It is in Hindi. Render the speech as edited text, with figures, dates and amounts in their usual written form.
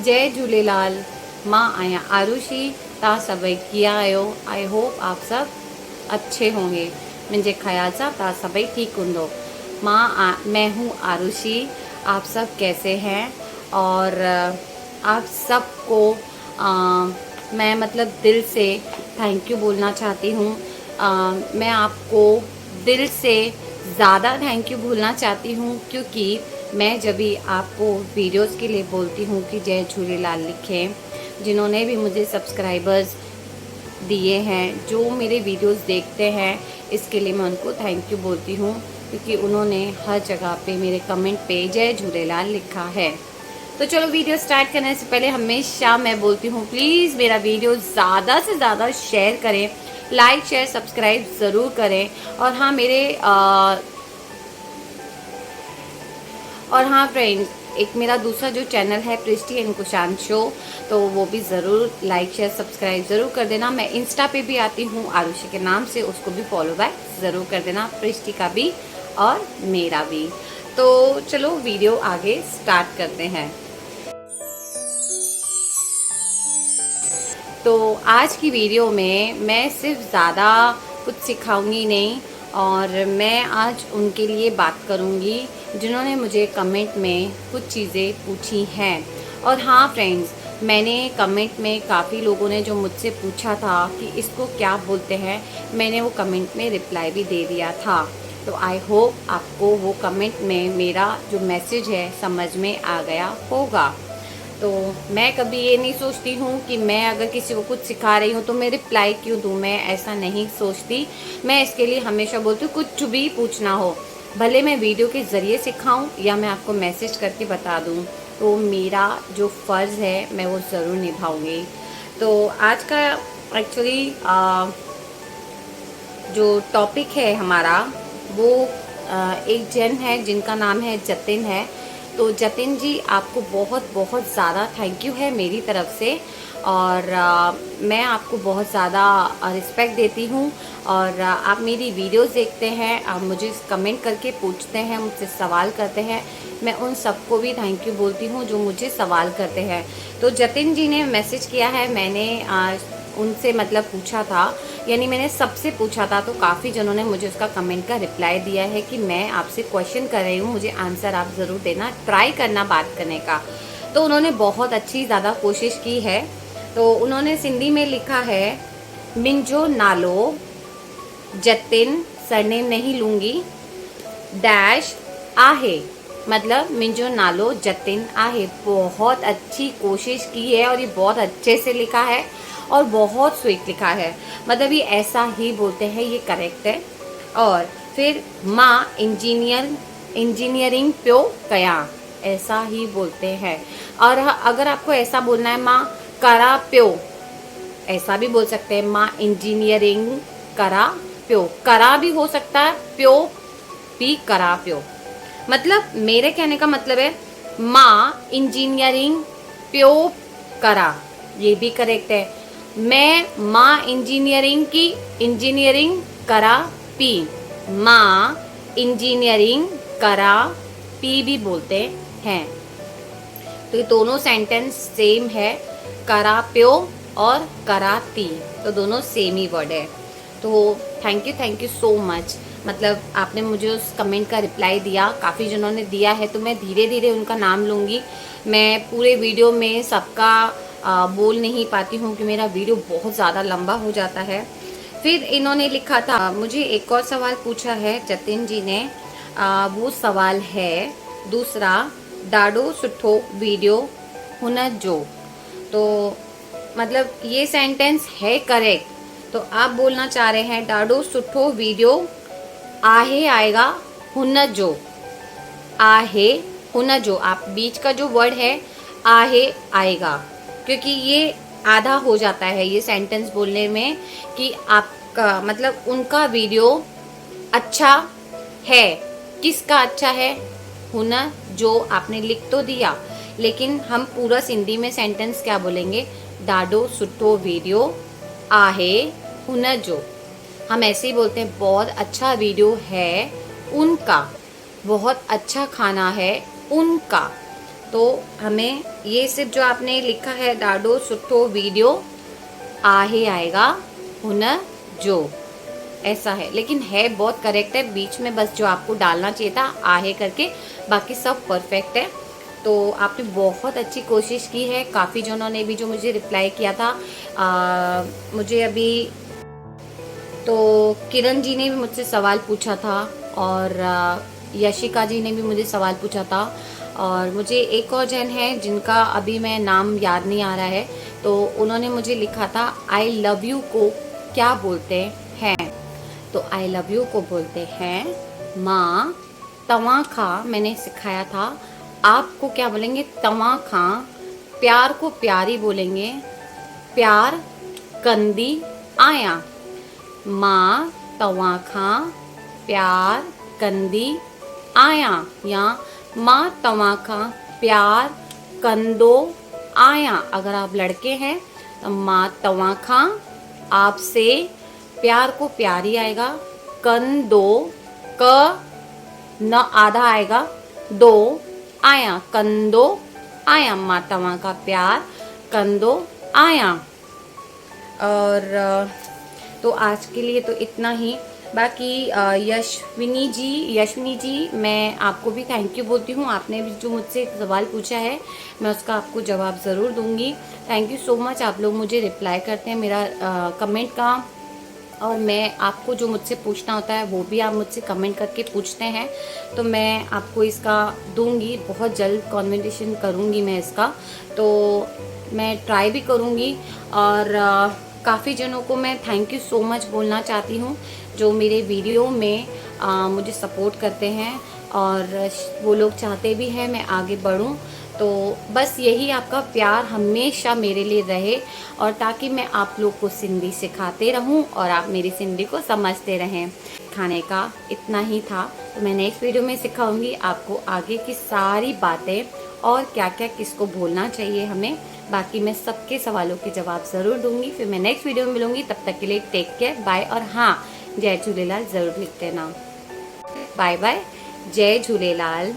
जय झूलेलाल। मां आहियां आरुषि। तव्हां सभई कीअं आहियो? आई होप आप सब अच्छे होंगे। मुझे ख्याल सां तव्हां सभई ठीक हूंदो। मैं हूँ आरुषि। आप सब कैसे हैं? और आप सबको मैं मतलब दिल से थैंक यू बोलना चाहती हूँ। मैं आपको दिल से ज़्यादा थैंक यू बोलना चाहती हूँ, क्योंकि मैं जब भी आपको वीडियोस के लिए बोलती हूँ कि जय झूलेलाल लिखें, जिन्होंने भी मुझे सब्सक्राइबर्स दिए हैं, जो मेरे वीडियोस देखते हैं, इसके लिए मैं उनको थैंक यू बोलती हूँ, क्योंकि उन्होंने हर जगह पे मेरे कमेंट पे जय झूलेलाल लिखा है। तो चलो वीडियो स्टार्ट करने से पहले हमेशा मैं बोलती हूँ, प्लीज़ मेरा वीडियो ज़्यादा से ज़्यादा शेयर करें, लाइक शेयर सब्सक्राइब ज़रूर करें। और हाँ फ्रेंड्स, एक मेरा दूसरा जो चैनल है प्रिस्टी एंड कुशांत शो, तो वो भी ज़रूर लाइक शेयर सब्सक्राइब ज़रूर कर देना। मैं इंस्टा पे भी आती हूँ आरुषि के नाम से, उसको भी फॉलो बैक ज़रूर कर देना, प्रिस्टी का भी और मेरा भी। तो चलो वीडियो आगे स्टार्ट करते हैं। तो आज की वीडियो में मैं सिर्फ ज़्यादा कुछ सिखाऊंगी नहीं, और मैं आज उनके लिए बात करूंगी जिन्होंने मुझे कमेंट में कुछ चीज़ें पूछी हैं। और हाँ फ्रेंड्स, मैंने कमेंट में काफ़ी लोगों ने जो मुझसे पूछा था कि इसको क्या बोलते हैं, मैंने वो कमेंट में रिप्लाई भी दे दिया था। तो आई होप आपको वो कमेंट में मेरा जो मैसेज है समझ में आ गया होगा। तो मैं कभी ये नहीं सोचती हूँ कि मैं अगर किसी को कुछ सिखा रही हूँ तो मैं रिप्लाई क्यों दूँ, मैं ऐसा नहीं सोचती। मैं इसके लिए हमेशा बोलती हूँ कुछ भी पूछना हो, भले मैं वीडियो के ज़रिए सिखाऊं या मैं आपको मैसेज करके बता दूँ, तो मेरा जो फ़र्ज़ है मैं वो ज़रूर निभाऊंगी। तो आज का एक्चुअली जो टॉपिक है हमारा, वो एक जन है जिनका नाम है जतिन है। तो जतिन जी, आपको बहुत बहुत ज़्यादा थैंक यू है मेरी तरफ से। और मैं आपको बहुत ज़्यादा रिस्पेक्ट देती हूँ। और आप मेरी वीडियोस देखते हैं, आप मुझे कमेंट करके पूछते हैं, मुझसे सवाल करते हैं। मैं उन सबको भी थैंक यू बोलती हूँ जो मुझे सवाल करते हैं। तो जतिन जी ने मैसेज किया है, मैंने उनसे मतलब पूछा था, यानी मैंने सबसे पूछा था, तो काफ़ी जनों ने मुझे उसका कमेंट का रिप्लाई दिया है कि मैं आपसे क्वेश्चन कर रही हूँ, मुझे आंसर आप ज़रूर देना, ट्राई करना बात करने का। तो उन्होंने बहुत अच्छी ज़्यादा कोशिश की है। तो उन्होंने सिंधी में लिखा है, मिंजो नालो जतिन, सरनेम नहीं लूँगी, डैश आहे, मतलब मिंजो नालो जतिन आहे। बहुत अच्छी कोशिश की है और ये बहुत अच्छे से लिखा है और बहुत स्वीट लिखा है, मतलब ये ऐसा ही बोलते हैं, ये करेक्ट है। और फिर माँ इंजीनियरिंग प्यो कया, ऐसा ही बोलते हैं। और अगर आपको ऐसा बोलना है, माँ करा प्यो, ऐसा भी बोल सकते हैं, माँ इंजीनियरिंग करा प्यो, करा भी हो सकता है, प्यो भी करा प्यो। मतलब मेरे कहने का मतलब है माँ इंजीनियरिंग प्यो करा, ये भी करेक्ट है। मैं माँ इंजीनियरिंग करा पी, माँ इंजीनियरिंग करा पी भी बोलते हैं। तो ये दोनों सेंटेंस सेम है, करा प्यो और कराती, तो दोनों सेम ही वर्ड है। तो थैंक यू सो मच। मतलब आपने मुझे उस कमेंट का रिप्लाई दिया, काफ़ी जनों ने दिया है, तो मैं धीरे धीरे उनका नाम लूँगी। मैं पूरे वीडियो में सबका बोल नहीं पाती हूँ कि मेरा वीडियो बहुत ज़्यादा लंबा हो जाता है। फिर इन्होंने लिखा था, मुझे एक और सवाल पूछा है जतिन जी ने। वो सवाल है दूसरा, डाडो सुठो वीडियो हुन जो। तो मतलब ये सेंटेंस है करेक्ट। तो आप बोलना चाह रहे हैं डाडो सुठो वीडियो आहे आएगा, हुन जो, आहे हुन जो, आप बीच का जो वर्ड है आहे आएगा, क्योंकि ये आधा हो जाता है ये सेंटेंस बोलने में कि आपका मतलब उनका वीडियो अच्छा है। किसका अच्छा है? हुन जो, आपने लिख तो दिया, लेकिन हम पूरा सिंधी में सेंटेंस क्या बोलेंगे, डाडो सुठो वीडियो आहे हुन जो। हम ऐसे ही बोलते हैं, बहुत अच्छा वीडियो है उनका, बहुत अच्छा खाना है उनका। तो हमें ये सिर्फ जो आपने लिखा है ॾाढो सुठो वीडियो आहे आएगा हुन जो, ऐसा है, लेकिन है बहुत करेक्ट है, बीच में बस जो आपको डालना चाहिए था आहे करके, बाकी सब परफेक्ट है। तो आपने बहुत अच्छी कोशिश की है। काफ़ी जनों ने भी जो मुझे रिप्लाई किया था, मुझे अभी तो किरण जी ने भी मुझसे सवाल पूछा था, और यशिका जी ने भी मुझे सवाल पूछा था, और मुझे एक और जन है जिनका अभी मैं नाम याद नहीं आ रहा है, तो उन्होंने मुझे लिखा था आई लव यू को क्या बोलते हैं। तो आई लव यू को बोलते हैं माँ तवा खा, मैंने सिखाया था। आपको क्या बोलेंगे, तवा खा। प्यार को प्यारी बोलेंगे, प्यार कंदी आया। माँ तवा खा प्यार कंदी आया, या माँ तवा खा प्यार कंदो आया। अगर आप लड़के हैं तो माँ तवा खा आपसे प्यार को प्यारी आएगा, कंदो क न आधा आएगा, दो आया, कंदो आया, माँ तवा का प्यार कंदो आया। और तो आज के लिए तो इतना ही। बाकी यशविनी जी मैं आपको भी थैंक यू बोलती हूँ। आपने भी जो मुझसे सवाल पूछा है मैं उसका आपको जवाब ज़रूर दूंगी। Thank you so much. आप लोग मुझे रिप्लाई करते हैं मेरा कमेंट का, और मैं आपको जो मुझसे पूछना होता है वो भी आप मुझसे कमेंट करके पूछते हैं, तो मैं आपको इसका दूंगी। बहुत जल्द कॉन्वर्सेशन करूंगी मैं इसका, तो मैं ट्राई भी करूंगी। और काफ़ी जनों को मैं थैंक यू सो मच बोलना चाहती हूँ जो मेरे वीडियो में मुझे सपोर्ट करते हैं, और वो लोग चाहते भी हैं मैं आगे बढ़ूँ। तो बस यही आपका प्यार हमेशा मेरे लिए रहे, और ताकि मैं आप लोग को सिंधी सिखाते रहूं और आप मेरी सिंधी को समझते रहें। खाने का इतना ही था, तो मैं नेक्स्ट वीडियो में सिखाऊंगी आपको आगे की सारी बातें और क्या क्या किसको बोलना चाहिए हमें। बाकी मैं सबके सवालों के जवाब ज़रूर दूंगी। फिर मैं नेक्स्ट वीडियो में मिलूंगी, तब तक के लिए टेक केयर, बाय। और हाँ, जय झूलेलाल ज़रूर लिख देना। बाय बाय, जय झूलेलाल।